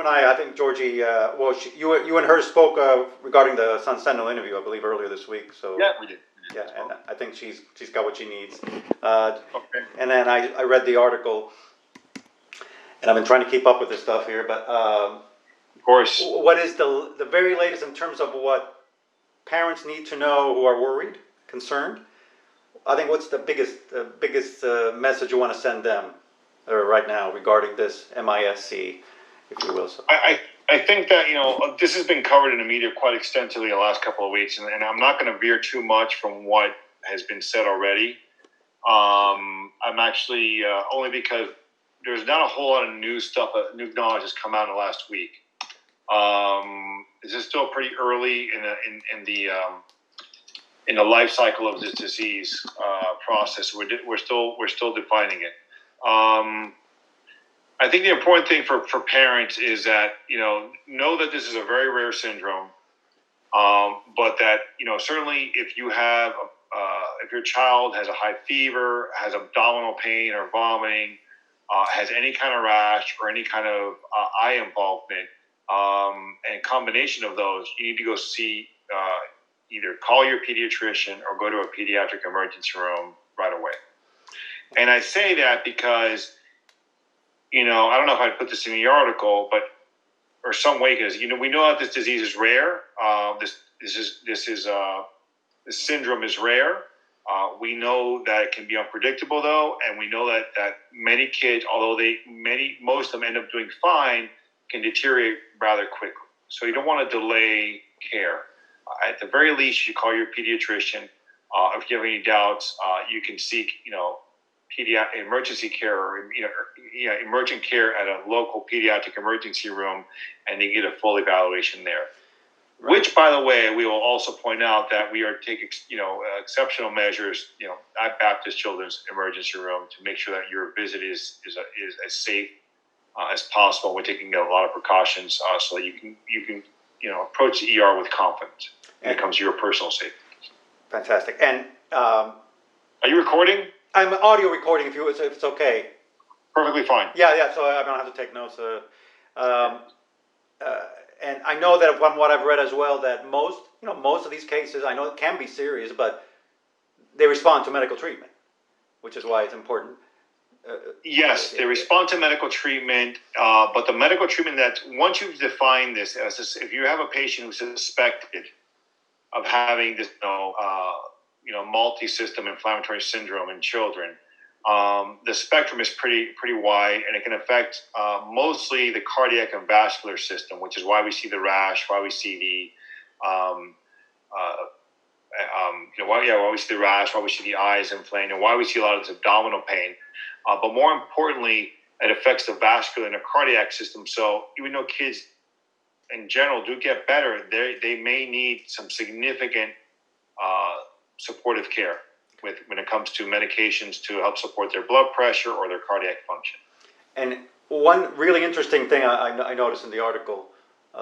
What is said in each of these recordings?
and I think Georgie, you and her spoke regarding the Sun Sentinel interview, I believe, earlier this week. So Yeah, we did. yeah, and I think she's got what she needs. Okay. And then I read the article, and I've been trying to keep up with this stuff here. But Of course. what is the very latest in terms of what parents need to know who are worried, concerned? I think what's the biggest message you want to send them right now regarding this MIS-C, if you will. So. I think that, this has been covered in the media quite extensively the last couple of weeks, and I'm not going to veer too much from what has been said already. I'm actually, only because there's not a whole lot of new stuff, new knowledge has come out in the last week. This is still pretty early in the life cycle of this disease process. We're still defining it. I think the important thing for parents is that, know that this is a very rare syndrome, but that, certainly if you have, if your child has a high fever, has abdominal pain or vomiting, has any kind of rash or any kind of eye involvement, and combination of those, you need to go see, either call your pediatrician or go to a pediatric emergency room right away. And I say that because, I don't know if I put this in the article, or some way, because we know that this disease is rare. This syndrome is rare. We know that it can be unpredictable, though, and we know that many kids, although most of them end up doing fine, can deteriorate rather quickly. So you don't want to delay care. At the very least, you call your pediatrician. If you have any doubts, you can seek, emergency care or emergent care at a local pediatric emergency room, and you get a full evaluation there. Right. Which, by the way, we will also point out that we are taking exceptional measures, at Baptist Children's Emergency Room to make sure that your visit is as safe as possible. We're taking a lot of precautions so that you can approach the ER with confidence when it comes to your personal safety. Fantastic. And are you recording? I'm audio recording if it's okay. Perfectly fine. Yeah. So I don't have to take notes. And I know that from what I've read as well, that most of these cases, I know it can be serious, but they respond to medical treatment, which is why it's important. Yes, they respond to medical treatment, but the medical treatment that once you've defined this, if you have a patient who's suspected of having this, multi-system inflammatory syndrome in children, the spectrum is pretty wide, and it can affect mostly the cardiac and vascular system, which is why we see the rash, why we see why we see the rash, why we see the eyes inflamed, and why we see a lot of this abdominal pain. But more importantly, it affects the vascular and the cardiac system. So even though kids in general do get better, they may need some significant supportive care when it comes to medications to help support their blood pressure or their cardiac function. And one really interesting thing I noticed in the article,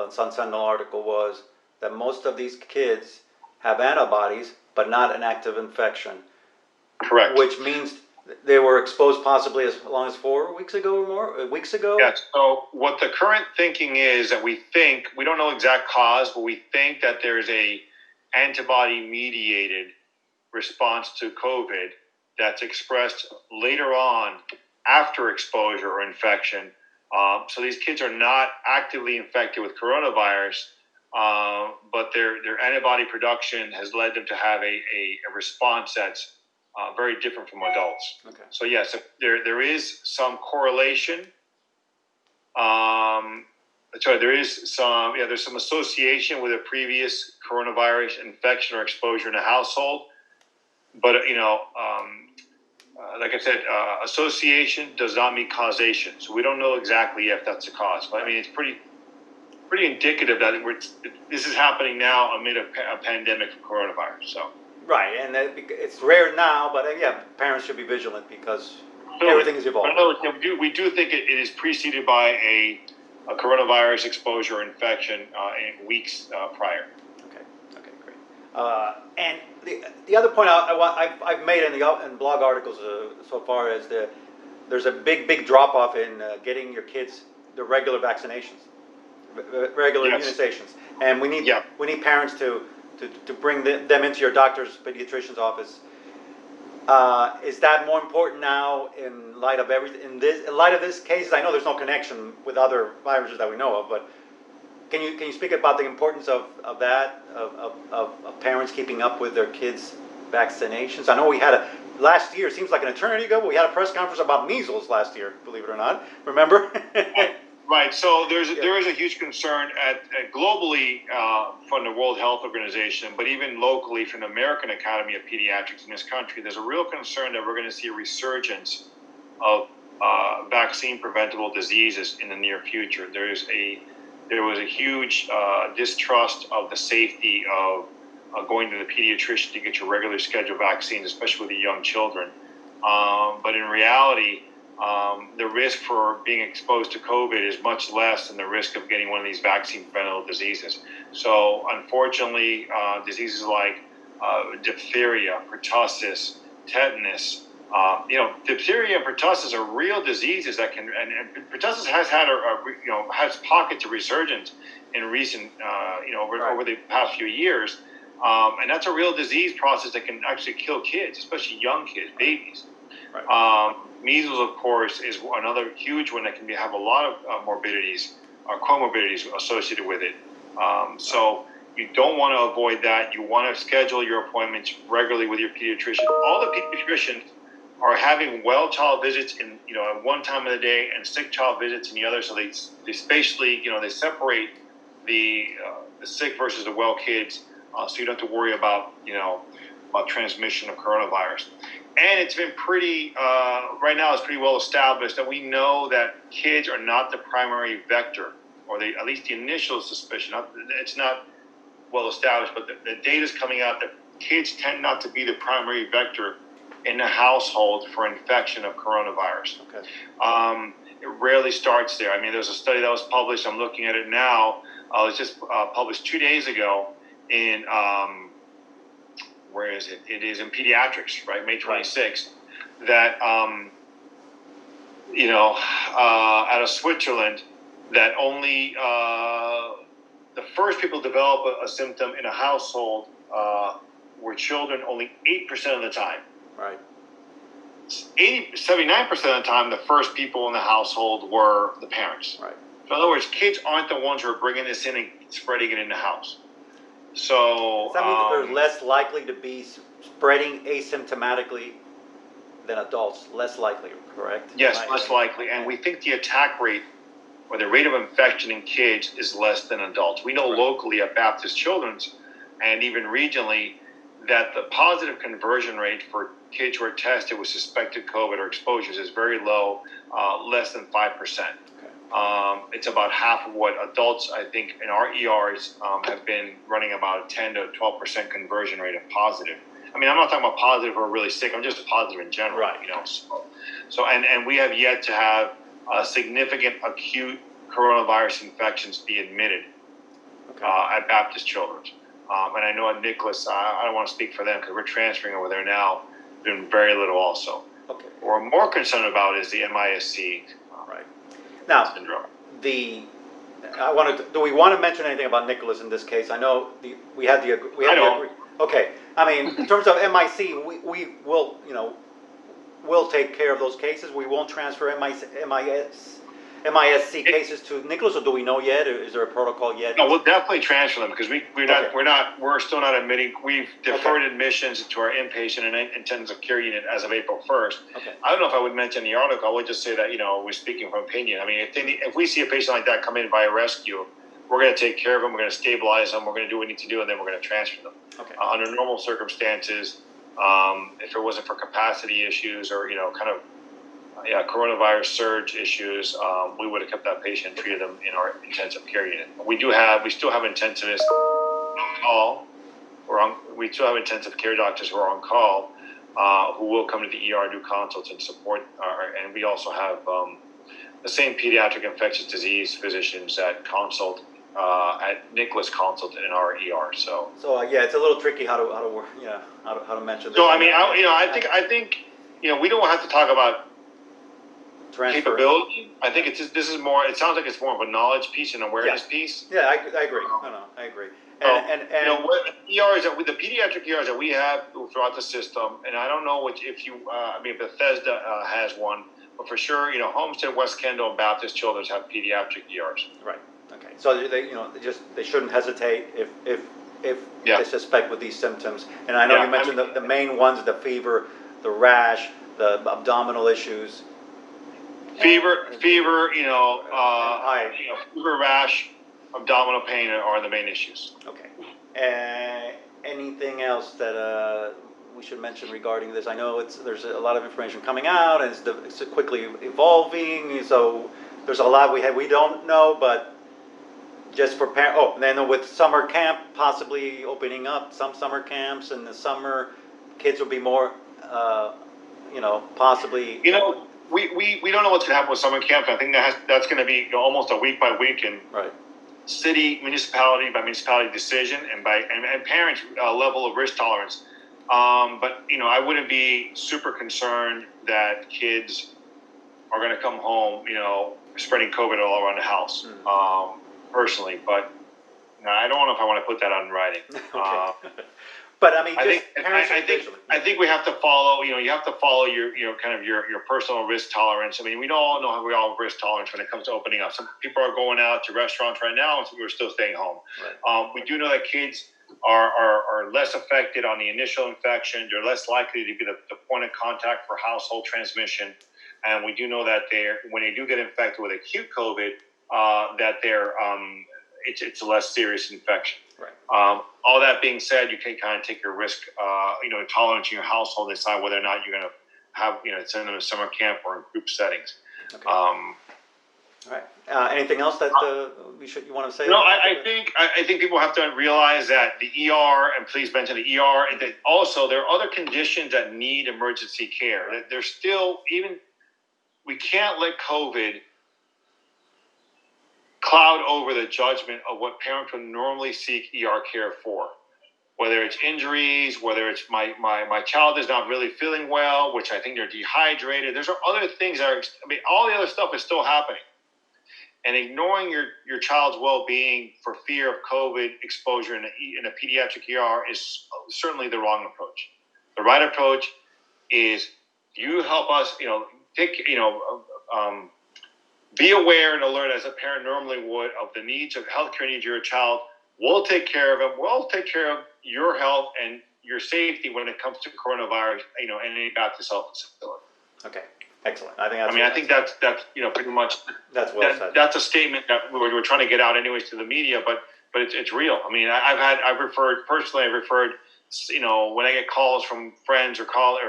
Sun Sentinel article, was that most of these kids have antibodies, but not an active infection. Correct. Which means they were exposed possibly as long as 4 weeks ago or more, weeks ago? Yes. So what the current thinking is that we don't know exact cause, but we think that there's a antibody-mediated response to COVID that's expressed later on after exposure or infection. So these kids are not actively infected with coronavirus, but their antibody production has led them to have a response that's very different from adults. Okay. So yes, there is some correlation. There's some association with a previous coronavirus infection or exposure in a household. But, like I said, association does not mean causation. So we don't know exactly if that's the cause. But, it's pretty indicative that this is happening now amid a pandemic of coronavirus. So. Right, and it's rare now, but parents should be vigilant because everything is evolving. We do think it is preceded by a coronavirus exposure or infection in weeks prior. Okay, great. And the other point I've made in blog articles so far is there's a big drop off in getting your kids the regular vaccinations. regular Yes. immunizations, and Yeah. we need parents to bring them into your doctor's pediatrician's office. Is that more important now in light of in light of this case? I know there's no connection with other viruses that we know of, but can you speak about the importance of that of parents keeping up with their kids' vaccinations? I know we had last year, seems like an eternity ago, but we had a press conference about measles last year, believe it or not. Remember? Right. So there is a huge concern globally from the World Health Organization, but even locally from the American Academy of Pediatrics in this country. There's a real concern that we're going to see a resurgence of vaccine preventable diseases in the near future. There was a huge distrust of the safety of going to the pediatrician to get your regular scheduled vaccines, especially with the young children. But in reality, the risk for being exposed to COVID is much less than the risk of getting one of these vaccine preventable diseases. So unfortunately, diseases like diphtheria, pertussis, tetanus, diphtheria and pertussis are real diseases that can, and pertussis has had has pockets of resurgence in recent, over the past few years. And that's a real disease process that can actually kill kids, especially young kids, babies. Right. Measles, of course, is another huge one that can have a lot of morbidities or comorbidities associated with it. So you don't want to avoid that. You want to schedule your appointments regularly with your pediatrician. All the pediatricians are having well child visits at one time of the day and sick child visits in the other. So they spatially, they separate the sick versus the well kids. So you don't have to worry about transmission of coronavirus. And it's been right now it's pretty well established that we know that kids are not the primary vector, or at least the initial suspicion. It's not well established, but the data is coming out that kids tend not to be the primary vector in the household for infection of coronavirus. Okay. It rarely starts there. I mean, there's a study that was published. I'm looking at it now. It was just published 2 days ago in where is it? It is in Pediatrics, right? May 26th. That out of Switzerland, that only the first people to develop a symptom in a household were children only 8% of the time. Right. 79% of the time, the first people in the household were the parents. Right. So in other words, kids aren't the ones who are bringing this in and spreading it in the house. So does that mean that they're less likely to be spreading asymptomatically than adults? Less likely, correct? Yes, less likely. And we think the attack rate or the rate of infection in kids is less than adults. We know locally at Baptist Children's and even regionally that the positive conversion rate for kids who are tested with suspected COVID or exposures is very low, less than 5%. It's about half of what adults, I think, in our ERs have been running about a 10 to 12% conversion rate of positive. I mean, I'm not talking about positive who are really sick. I'm just positive in general. Right. So and we have yet to have significant acute coronavirus infections be admitted at Baptist Children's. And I know at Nicholas, I don't want to speak for them because we're transferring over there now, doing very little also. Okay. What we're more concerned about is the MISC. Right. Now, syndrome. Do we want to mention anything about Nicholas in this case? I know we had the okay. I mean, in terms of MIC, we will we'll take care of those cases. We won't transfer MISC cases to Nicholas, or do we know yet? Or is there a protocol yet? No, we'll definitely transfer them because we're still not admitting. We've deferred admissions to our inpatient and intensive care unit as of April 1st. Okay. I don't know if I would mention the article. I would just say that we're speaking from opinion. I mean, if we see a patient like that come in by a rescue, we're going to take care of them. We're going to stabilize them. We're going to do what we need to do, and then we're going to transfer them. Okay. Under normal circumstances, if it wasn't for capacity issues or coronavirus surge issues, we would have kept that patient and treated them in our intensive care unit. We still have intensivists on call. We still have intensive care doctors who are on call, who will come to the ER, do consults and support. And we also have the same pediatric infectious disease physicians that consult at Nicholas consult in our ER. So it's a little tricky how to mention this. So I mean, I think we don't have to talk about transfer. capability. I think it's just, this is more. It sounds like it's more of a knowledge piece and awareness piece. Yeah, I agree. No, I agree. And you know, what ERs that with the pediatric ERs that we have throughout the system, and I don't know if you, I mean, Bethesda has one, but for sure, you know, Homestead, West Kendall, and Baptist Children's have pediatric ERs. Right. Okay. So they, you know, they shouldn't hesitate if they suspect with these symptoms. And I know you mentioned the main ones: the fever, the rash, the abdominal issues. Fever, you know, fever, rash, abdominal pain are the main issues. Okay. Anything else that we should mention regarding this? I know there's a lot of information coming out, and it's quickly evolving. So there's a lot we don't know, but just for parents. Oh, and then with summer camp possibly opening up, some summer camps in the summer, kids will be more, you know, possibly. You know, we don't know what's going to happen with summer camp. I think that's going to be almost a week by week and city, municipality by municipality decision and by and parents' level of risk tolerance. But you know, I wouldn't be super concerned that kids are going to come home, you know, spreading COVID all around the house. Personally, but no, I don't know if I want to put that on writing. But I mean, I think we have to follow. You know, you have to follow your kind of your personal risk tolerance. I mean, we all know how we all have risk tolerance when it comes to opening up. Some people are going out to restaurants right now, and some people are still staying home. Right. We do know that kids are less affected on the initial infection. They're less likely to be the point of contact for household transmission, and we do know that when they do get infected with acute COVID, that it's a less serious infection. Right. All that being said, you can kind of take your risk, you know, tolerance in your household and decide whether or not you're going to have, you know, send them to summer camp or in group settings. Okay. All right. Anything else that you want to say? No, I think people have to realize that the ER, and please mention the ER, and that also there are other conditions that need emergency care. That there's still we can't let COVID cloud over the judgment of what parents would normally seek ER care for. Whether it's injuries, whether it's my child is not really feeling well, which I think they're dehydrated. There's other things all the other stuff is still happening. And ignoring your child's well-being for fear of COVID exposure in a pediatric ER is certainly the wrong approach. The right approach is you help us, you know, be aware and alert as a parent normally would of the needs of healthcare needs of your child. We'll take care of them. We'll take care of your health and your safety when it comes to coronavirus, you know, and any Baptist health facility. Okay, excellent. I think that's you know, pretty much that's well said. That's a statement that we're trying to get out anyways to the media, but it's real. I mean, I've referred, you know, when I get calls from friends or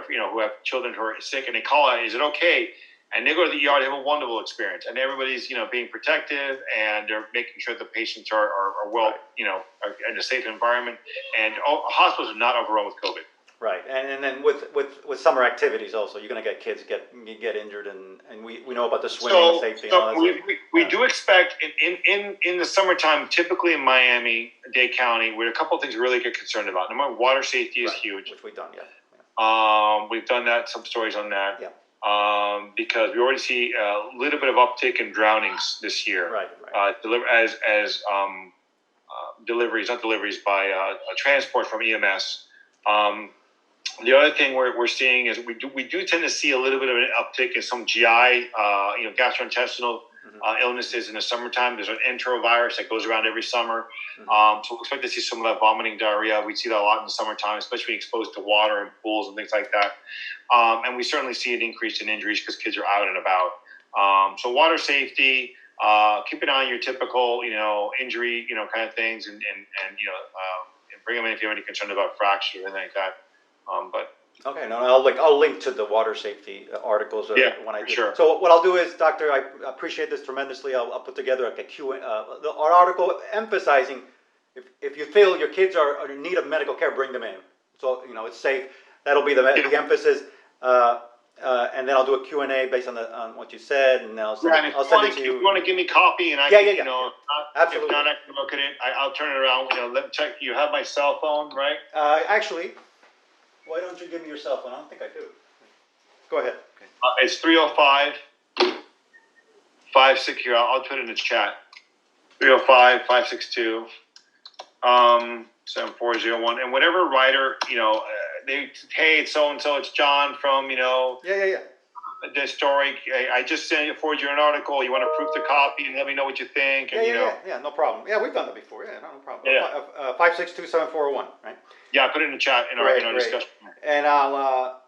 you know, who have children who are sick and they call out, is it okay? And they go to the ER, they have a wonderful experience. And everybody's, you know, being protective and they're making sure the patients are well, you know, are in a safe environment. And hospitals are not overrun with COVID. Right. And then with summer activities also, you're going to get kids get injured. And we know about the swimming safety. So and all that we do expect in the summertime, typically in Miami-Dade County, where a couple of things we really get concerned about. Number one, water safety is huge. Which we've done, yeah. We've done that, some stories on that. Yeah. Because we already see a little bit of uptick in drownings this year. Right. Deliveries by transport from EMS. The other thing we're seeing is we do tend to see a little bit of an uptick in some GI, you know, gastrointestinal illnesses in the summertime. There's an enterovirus that goes around every summer. So we expect to see some of that vomiting, diarrhea. We see that a lot in the summertime, especially when exposed to water and pools and things like that. And we certainly see an increase in injuries because kids are out and about. So water safety, keep an eye on your typical, you know, injury, you know, kind of things, and you know, and bring them in if you have any concern about fracture or anything like that. Okay, no, I'll link to the water safety articles when I do. Sure. So what I'll do is, Doctor, I appreciate this tremendously. I'll put together like our article emphasizing if you feel your kids are in need of medical care, bring them in. So you know it's safe. That'll be the emphasis. And then I'll do a Q&A based on what you said, and I'll send it to you. If you want to give me a copy, and you know, absolutely. If not, I can look at it. I'll turn it around. You know, let me check. You have my cell phone, right? Actually, why don't you give me your cell phone? I don't think I do. Go ahead. Okay. It's 305 56 here. I'll put it in the chat. 305-562 7401. And whatever writer, they, hey, it's so and so, it's John from, Yeah. the story. I just forwarded you an article. You want to proof the copy and let me know what you think. And, Yeah, no problem. Yeah, we've done that before. Yeah, no problem. Yeah. 562-7401, right? Yeah, I put it in the chat in our discussion. And I'll,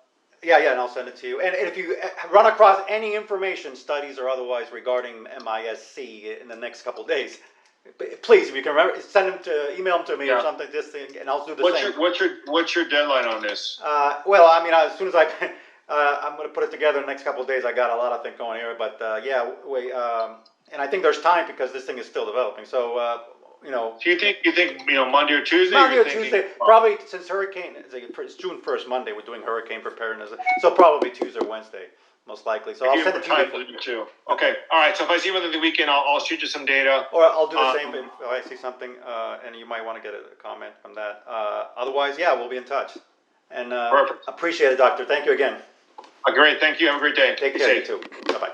and I'll send it to you. And if you run across any information, studies or otherwise, regarding MISC in the next couple of days, please, if you can remember, email them to me or something. And I'll do the same. What's your deadline on this? Well, I mean, as soon as I'm going to put it together in the next couple of days. I got a lot of things going here, but and I think there's time because this thing is still developing. So, So you think Monday or Tuesday? Monday or Tuesday, probably since hurricane. It's June 1st, Monday. We're doing hurricane preparedness, so probably Tuesday or Wednesday, most likely. So I'll send it to you too. Okay, all right. So if I see within the weekend, I'll shoot you some data, or I'll do the same if I see something, and you might want to get a comment from that. Otherwise, we'll be in touch. And Perfect. Appreciate it, Doctor. Thank you again. Great. Thank you. Have a great day. Take care. You too. Bye bye.